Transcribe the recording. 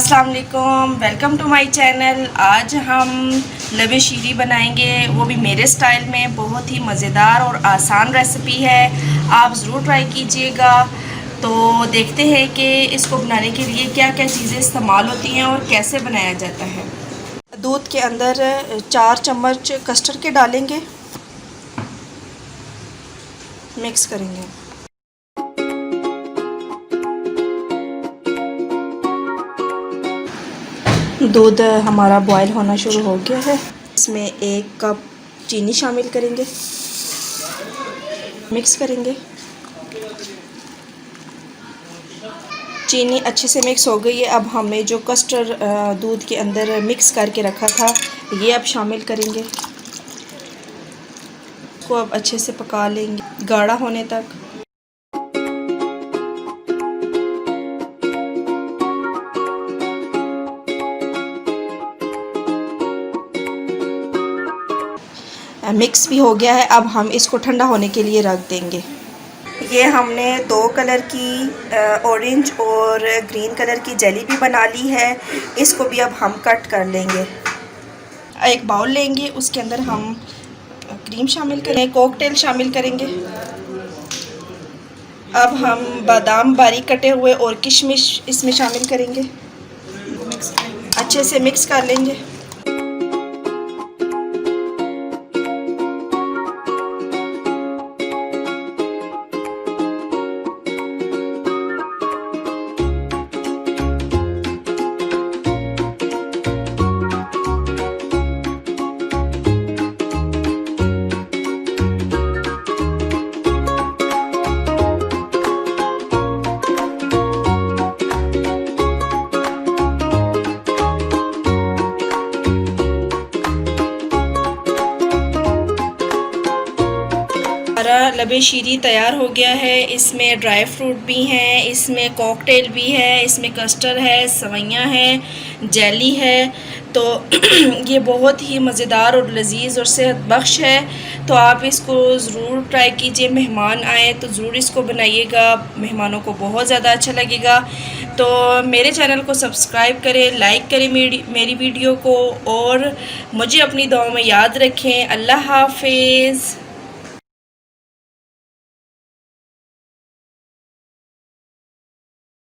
अस्सलाम वालेकुम, welcome to my channel. आज हम लबे शीरी बनाएंगे, वो भी मेरे स्टाइल में। बहुत ही मज़ेदार और आसान रेसिपी है, आप ज़रूर ट्राई कीजिएगा। तो देखते हैं कि इसको बनाने के लिए क्या क्या चीज़ें इस्तेमाल होती हैं और कैसे बनाया जाता है। दूध के अंदर 4 चम्मच कस्टर्ड के डालेंगे, मिक्स करेंगे। दूध हमारा बॉईल होना शुरू हो गया है। इसमें 1 कप चीनी शामिल करेंगे, मिक्स करेंगे। चीनी अच्छे से मिक्स हो गई है। अब हमें जो कस्टर्ड दूध के अंदर मिक्स करके रखा था, ये अब शामिल करेंगे। इसको अब अच्छे से पका लेंगे गाढ़ा होने तक। मिक्स भी हो गया है, अब हम इसको ठंडा होने के लिए रख देंगे। ये हमने 2 कलर की ऑरेंज और ग्रीन कलर की जेली भी बना ली है। इसको भी अब हम कट कर लेंगे। एक बाउल लेंगे, उसके अंदर हम क्रीम शामिल करेंगे, कॉकटेल शामिल करेंगे। अब हम बादाम बारीक कटे हुए और किशमिश इसमें शामिल करेंगे, अच्छे से मिक्स कर लेंगे। लबे शीरी तैयार हो गया है। इसमें ड्राई फ्रूट भी हैं, इसमें कॉकटेल भी है, इसमें कस्टर्ड है, सवैयाँ हैं, जेली है। तो ये बहुत ही मज़ेदार और लजीज और सेहत बख्श है। तो आप इसको ज़रूर ट्राई कीजिए। मेहमान आए तो ज़रूर इसको बनाइएगा, मेहमानों को बहुत ज़्यादा अच्छा लगेगा। तो मेरे चैनल को सब्सक्राइब करें, लाइक करें मेरी वीडियो को, और मुझे अपनी दुआ में याद रखें। अल्लाह हाफिज़।